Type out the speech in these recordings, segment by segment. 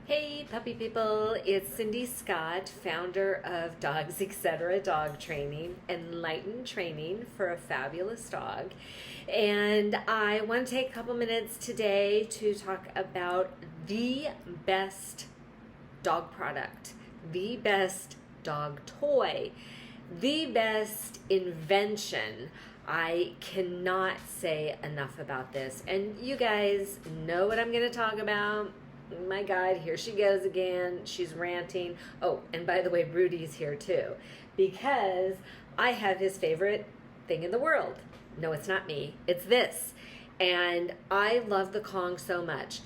Hey puppy people, it's Cindy Scott, founder of Dogs Etc. Dog Training, enlightened training for a fabulous dog. And I want to take a couple minutes today to talk about the best dog product, the best dog toy, the best invention. I cannot say enough about this. And you guys know what I'm going to talk about. My God, here she goes again. She's ranting. Oh, and by the way, Rudy's here too, because I have his favorite thing in the world. No, it's not me. It's this. And I love the Kong so much.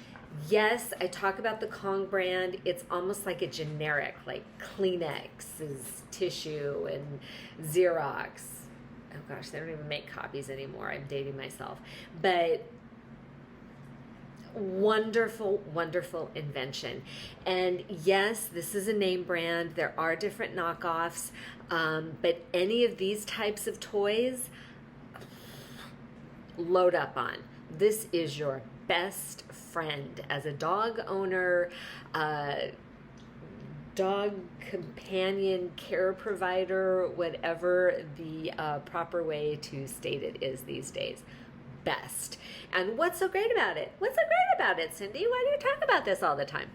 Yes, I talk about the Kong brand. It's almost like a generic, like Kleenex is tissue and Xerox. Oh gosh, they don't even make copies anymore. I'm dating myself. But wonderful, wonderful invention. And yes, this is a name brand. There are different knockoffs, but any of these types of toys, load up on. This is your best friend as a dog owner, dog companion, care provider, whatever the proper way to state it is these days. Best. And what's so great about it? What's so great about it, Cindy? Why do you talk about this all the time?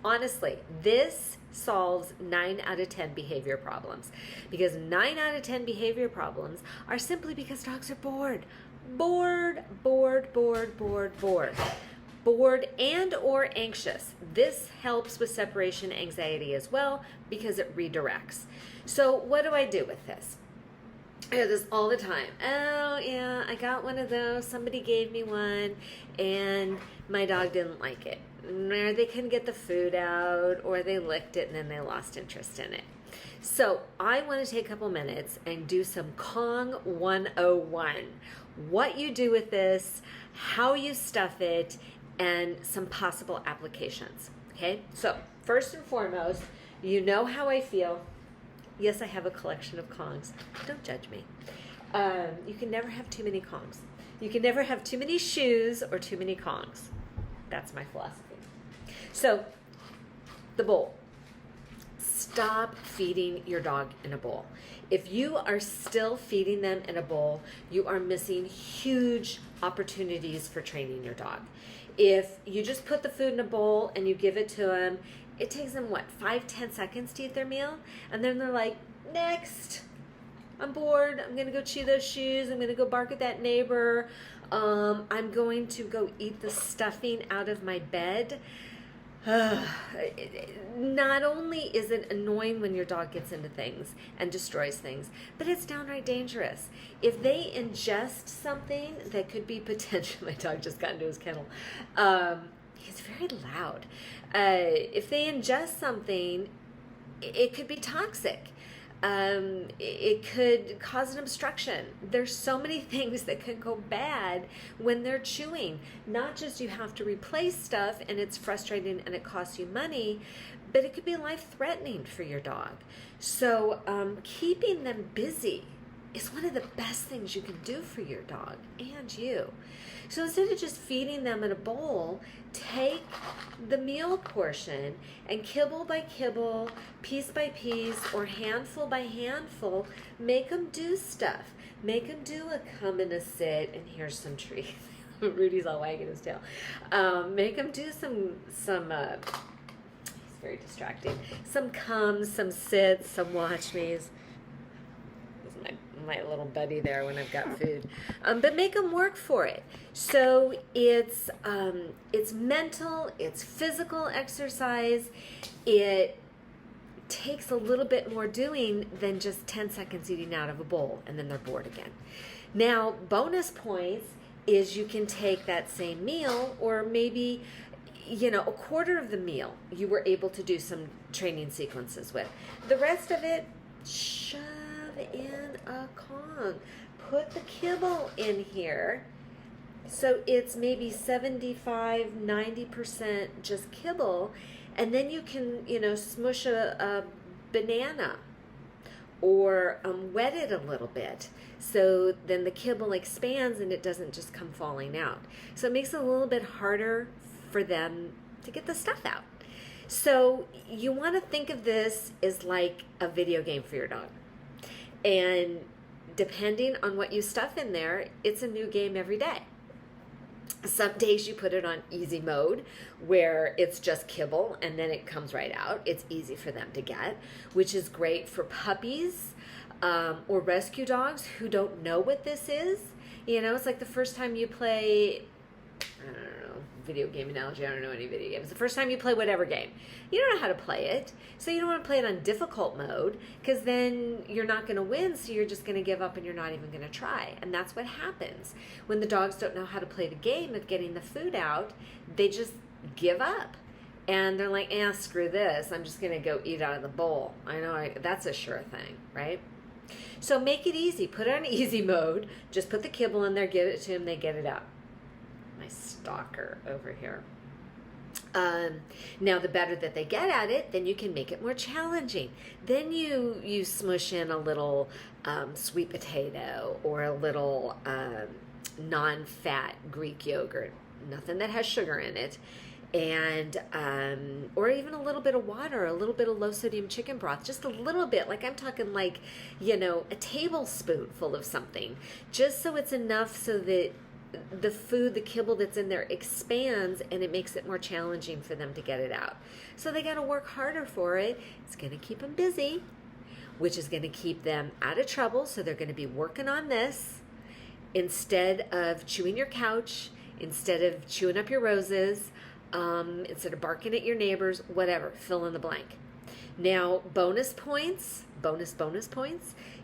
Honestly, this solves 9 out of 10 behavior problems, because 9 out of 10 behavior problems are simply because dogs are bored. Bored and or anxious. This helps with separation anxiety as well because it redirects. So what do I do with this? I hear this all the time. Oh, yeah, I got one of those. Somebody gave me one, and my dog didn't like it. Or they couldn't get the food out, or they licked it, and then they lost interest in it. So I want to take a couple minutes and do some Kong 101. What you do with this, how you stuff it, and some possible applications. Okay? So first and foremost, you know how I feel. Yes, I have a collection of Kongs. Don't judge me. You can never have too many Kongs. You can never have too many shoes or too many Kongs. That's my philosophy. So, the bowl. Stop feeding your dog in a bowl. If you are still feeding them in a bowl, you are missing huge opportunities for training your dog. If you just put the food in a bowl and you give it to them, it takes them, 5-10 seconds to eat their meal? And then they're like, next. I'm bored. I'm going to go chew those shoes. I'm going to go bark at that neighbor. I'm going to go eat the stuffing out of my bed. Not only is it annoying when your dog gets into things and destroys things, but it's downright dangerous. If they ingest something that could be potentially, my dog just got into his kennel. He's very loud. If they ingest something, it could be toxic. It could cause an obstruction. There's so many things that can go bad when they're chewing. Not just you have to replace stuff and it's frustrating and it costs you money, but it could be life-threatening for your dog. So keeping them busy is one of the best things you can do for your dog and you. So instead of just feeding them in a bowl, take the meal portion and kibble by kibble, piece by piece, or handful by handful, make them do stuff. Make them do a come and a sit, and here's some treats. Rudy's all wagging his tail. Make them do some he's very distracting. Some comes, some sits, some watch me's. My little buddy there when I've got food, but make them work for it. So it's mental, it's physical exercise. It takes a little bit more doing than just 10 seconds eating out of a bowl and then they're bored again. Now, bonus points is you can take that same meal, or maybe a quarter of the meal you were able to do some training sequences with. The rest of it, shove in a Kong. Put the kibble in here, so it's maybe 75-90% just kibble, and then you can smush a banana or wet it a little bit, so then the kibble expands and it doesn't just come falling out. So it makes it a little bit harder for them to get the stuff out. So you want to think of this as like a video game for your dog. And depending on what you stuff in there, it's a new game every day. Some days you put it on easy mode where it's just kibble and then it comes right out. It's easy for them to get, which is great for puppies or rescue dogs who don't know what this is. You know, it's like the first time you play, I don't know, video game analogy, I don't know any video games. The first time you play whatever game, you don't know how to play it. So you don't want to play it on difficult mode because then you're not going to win. So you're just going to give up and you're not even going to try. And that's what happens when the dogs don't know how to play the game of getting the food out. They just give up. And they're like, screw this. I'm just going to go eat out of the bowl. I know that's a sure thing, right? So make it easy. Put it on easy mode. Just put the kibble in there, give it to them, they get it out. My stalker over here. Now, the better that they get at it, then you can make it more challenging. Then you smush in a little sweet potato or a little non-fat Greek yogurt, nothing that has sugar in it, and or even a little bit of water, a little bit of low-sodium chicken broth, just a little bit. Like I'm talking like, you know, a tablespoonful of something, just so it's enough so that the food, the kibble that's in there expands and it makes it more challenging for them to get it out. So they got to work harder for it. It's going to keep them busy, which is going to keep them out of trouble. So they're going to be working on this instead of chewing your couch, instead of chewing up your roses, instead of barking at your neighbors, whatever, fill in the blank. Now, bonus points,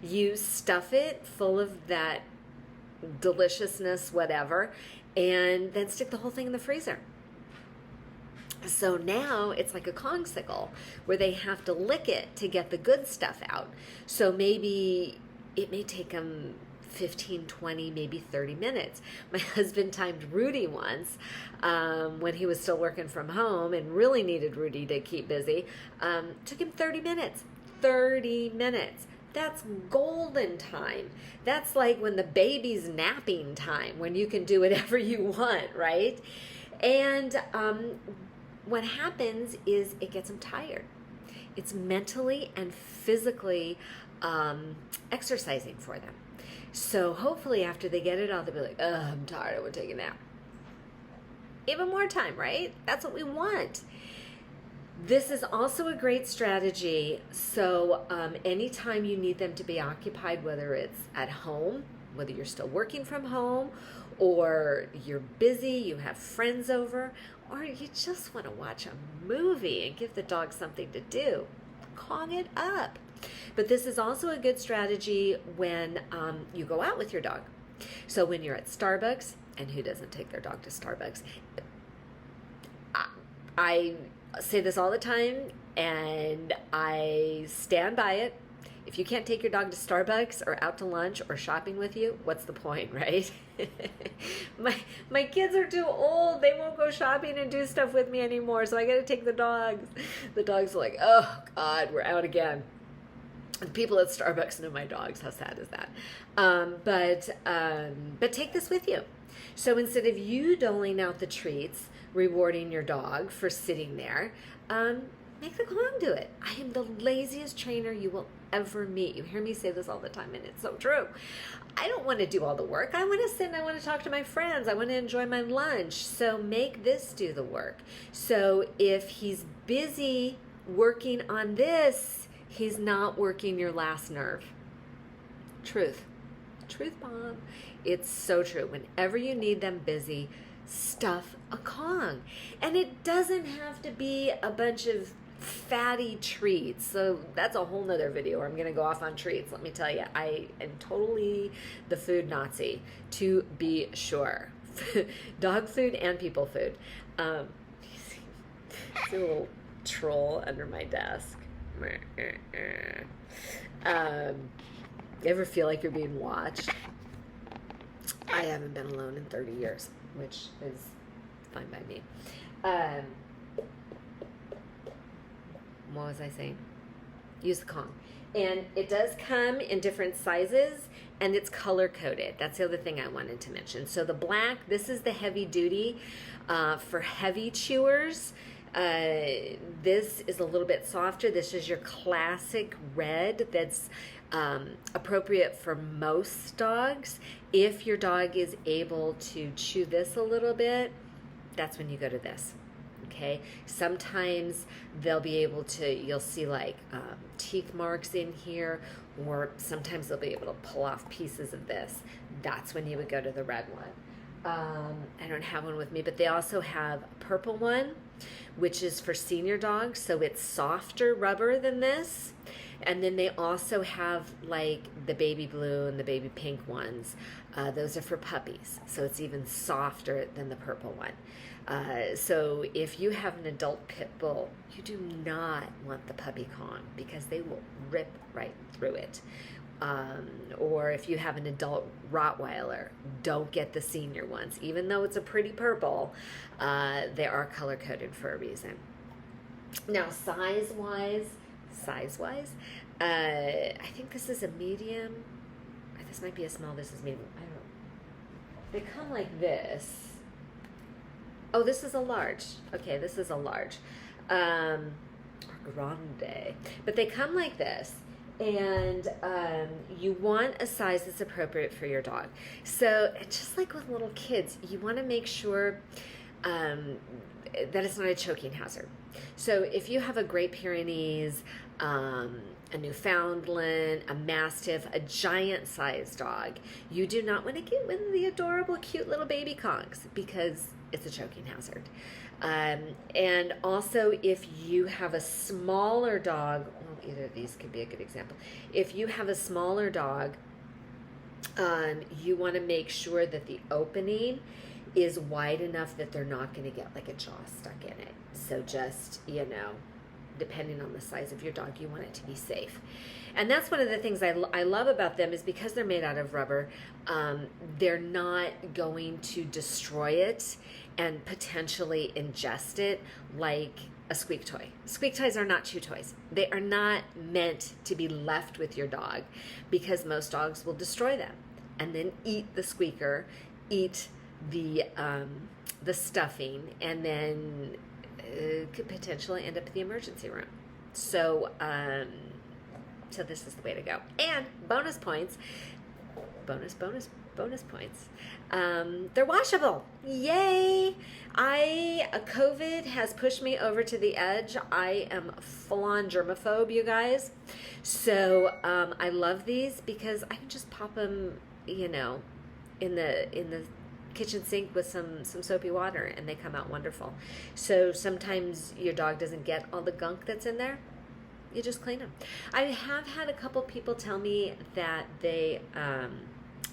you stuff it full of that deliciousness, whatever, and then stick the whole thing in the freezer. So now it's like a Kongsicle where they have to lick it to get the good stuff out. So maybe it may take them 15, 20, maybe 30 minutes. My husband timed Rudy once when he was still working from home and really needed Rudy to keep busy. Took him 30 minutes. 30 minutes. That's golden time. That's like when the baby's napping time, when you can do whatever you want, right? And what happens is it gets them tired. It's mentally and physically exercising for them. So hopefully after they get it all, they'll be like, I'm tired, I want to take a nap. Even more time, right? That's what we want. This is also a great strategy. So anytime you need them to be occupied, whether it's at home, whether you're still working from home, or you're busy, you have friends over, or you just want to watch a movie and give the dog something to do, Kong it up. But this is also a good strategy when you go out with your dog. So when you're at Starbucks, and who doesn't take their dog to Starbucks? I say this all the time, and I stand by it. If you can't take your dog to Starbucks or out to lunch or shopping with you, what's the point, right? my kids are too old. They won't go shopping and do stuff with me anymore, so I got to take the dogs. The dogs are like, oh, God, we're out again. The people at Starbucks know my dogs. How sad is that? But take this with you. So instead of you doling out the treats, rewarding your dog for sitting there, make the Kong do it. I am the laziest trainer you will ever meet. You hear me say this all the time, and it's so true. I don't want to do all the work. I want to sit and I want to talk to my friends. I want to enjoy my lunch. So make this do the work. So if he's busy working on this, he's not working your last nerve. Truth bomb. It's so true. Whenever you need them busy, stuff a Kong. And it doesn't have to be a bunch of fatty treats. So that's a whole nother video where I'm going to go off on treats. Let me tell you, I am totally the food Nazi, to be sure. Dog food and people food. See a little troll under my desk. You ever feel like you're being watched? I haven't been alone in 30 years, which is fine by me. What was I saying? use the Kong. And it does come in different sizes, and it's color coded. That's the other thing I wanted to mention. So the black, this is the heavy duty for heavy chewers. This is a little bit softer. This is your classic red that's appropriate for most dogs. If your dog is able to chew this a little bit, that's when you go to this. Okay, sometimes they'll be able to, you'll see like teeth marks in here, or sometimes they'll be able to pull off pieces of this. That's when you would go to the red one. I don't have one with me, but they also have a purple one, which is for senior dogs, so it's softer rubber than this. And then they also have like the baby blue and the baby pink ones. Those are for puppies, so it's even softer than the purple one. So if you have an adult pit bull, you do not want the puppy Kong because they will rip right through it. Or if you have an adult Rottweiler, don't get the senior ones. Even though it's a pretty purple, they are color-coded for a reason. Now, size-wise, I think this is a medium. This might be a small, this is medium. I don't know. They come like this. Oh, this is a large. Okay, this is a large. Or grande. But they come like this. And you want a size that's appropriate for your dog. So just like with little kids, you want to make sure that it's not a choking hazard. So if you have a Great Pyrenees, a Newfoundland, a Mastiff, a giant-sized dog, you do not want to get one of the adorable, cute little baby Kongs because it's a choking hazard. And also, if you have a smaller dog, well, either of these could be a good example. If you have a smaller dog, you want to make sure that the opening is wide enough that they're not going to get like a jaw stuck in it. So just, depending on the size of your dog, you want it to be safe. And that's one of the things I love about them is because they're made out of rubber, they're not going to destroy it and potentially ingest it like a squeak toy. Squeak toys are not chew toys. They are not meant to be left with your dog because most dogs will destroy them and then eat the squeaker, eat the stuffing, and then could potentially end up in the emergency room. So this is the way to go. And bonus points. Bonus points. They're washable. Yay! COVID has pushed me over to the edge. I am full-on germaphobe, you guys. So I love these because I can just pop them, in the kitchen sink with some soapy water, and they come out wonderful. So sometimes your dog doesn't get all the gunk that's in there. You just clean them. I have had a couple people tell me that they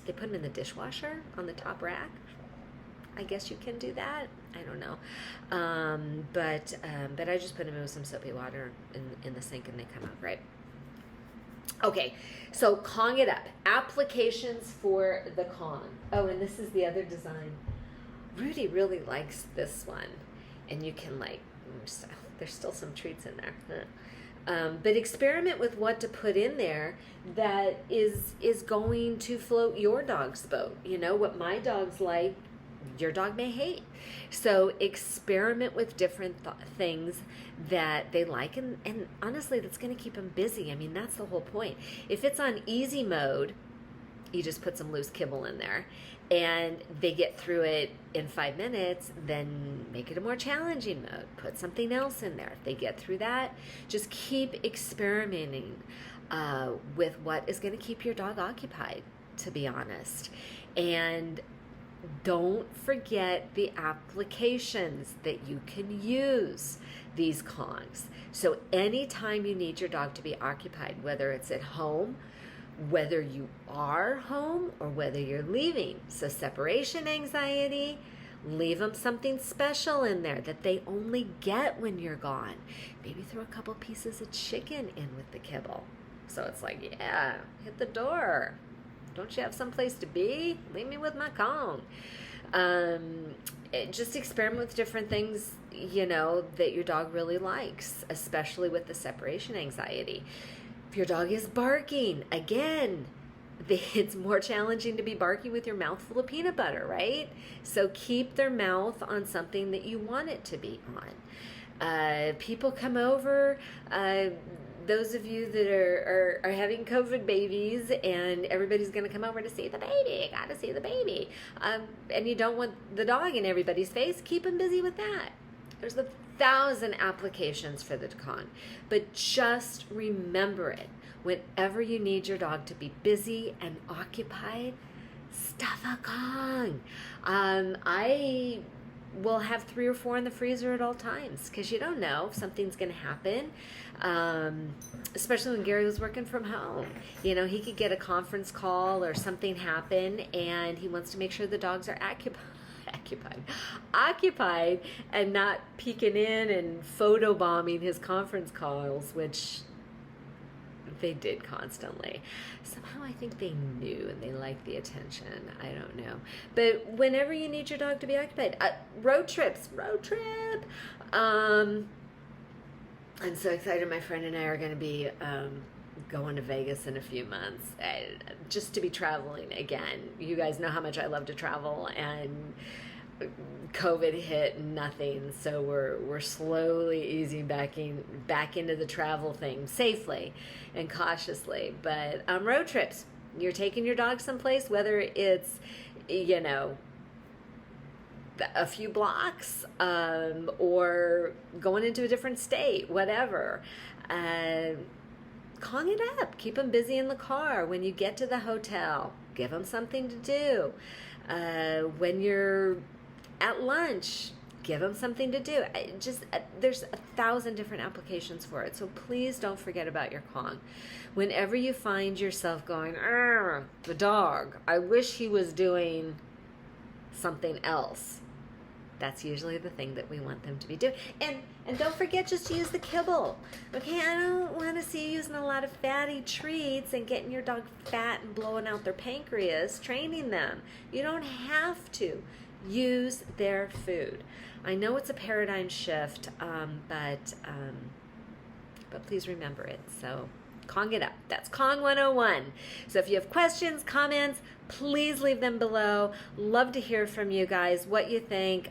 put them in the dishwasher on the top rack. I guess you can do that. I don't know. But I just put them in with some soapy water in the sink, and they come out great. Okay, so Kong it up. Applications for the Kong. Oh, and this is the other design. Rudy really likes this one. And you can there's still some treats in there. But experiment with what to put in there that is going to float your dog's boat. What my dog's like, your dog may hate. So experiment with different things that they like, and honestly, that's going to keep them busy. I mean, that's the whole point. If it's on easy mode, you just put some loose kibble in there, and they get through it in 5 minutes, then make it a more challenging mode. Put something else in there. If they get through that, just keep experimenting with what is going to keep your dog occupied, to be honest. And don't forget the applications that you can use these Kongs. So anytime you need your dog to be occupied, whether it's at home, whether you are home, or whether you're leaving. So separation anxiety, leave them something special in there that they only get when you're gone. Maybe throw a couple pieces of chicken in with the kibble. So it's like, hit the door. Don't you have someplace to be? Leave me with my Kong. Just experiment with different things, that your dog really likes, especially with the separation anxiety. If your dog is barking, again, it's more challenging to be barking with your mouth full of peanut butter, right? So keep their mouth on something that you want it to be on. People come over, those of you that are having COVID babies, and everybody's going to come over to see the baby, got to see the baby, and you don't want the dog in everybody's face, keep them busy with that. There's 1,000 applications for the Kong, but just remember it. Whenever you need your dog to be busy and occupied, stuff a Kong. I will have 3 or 4 in the freezer at all times, because you don't know if something's going to happen. Especially when Gary was working from home, he could get a conference call or something happen, and he wants to make sure the dogs are occupied and not peeking in and photobombing his conference calls, which they did constantly. Somehow I think they knew and they liked the attention. I don't know. But whenever you need your dog to be occupied, road trip. I'm so excited. My friend and I are going to be going to Vegas in a few months, just to be traveling again. You guys know how much I love to travel, and COVID hit nothing, so we're slowly easing back into the travel thing, safely and cautiously. But road trips, you're taking your dog someplace, whether it's a few blocks, or going into a different state, whatever. Kong it up. Keep them busy in the car. When you get to the hotel, give them something to do. When you're at lunch, give them something to do. There's 1,000 different applications for it. So please don't forget about your Kong. Whenever you find yourself going, the dog, I wish he was doing something else, that's usually the thing that we want them to be doing. And don't forget, just to use the kibble. Okay, I don't want to see you using a lot of fatty treats and getting your dog fat and blowing out their pancreas, training them. You don't have to. Use their food. I know it's a paradigm shift, but please remember it. So Kong it up. That's Kong 101. So if you have questions, comments, please leave them below. Love to hear from you guys, what you think.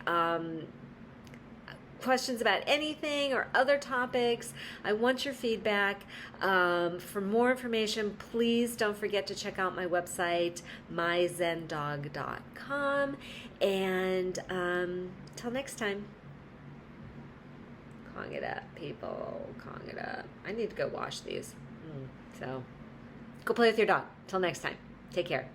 Questions about anything or other topics. I want your feedback. For more information, please don't forget to check out my website, myzendog.com. And till next time, Kong it up, people. Kong it up. I need to go wash these. So go play with your dog. Till next time. Take care.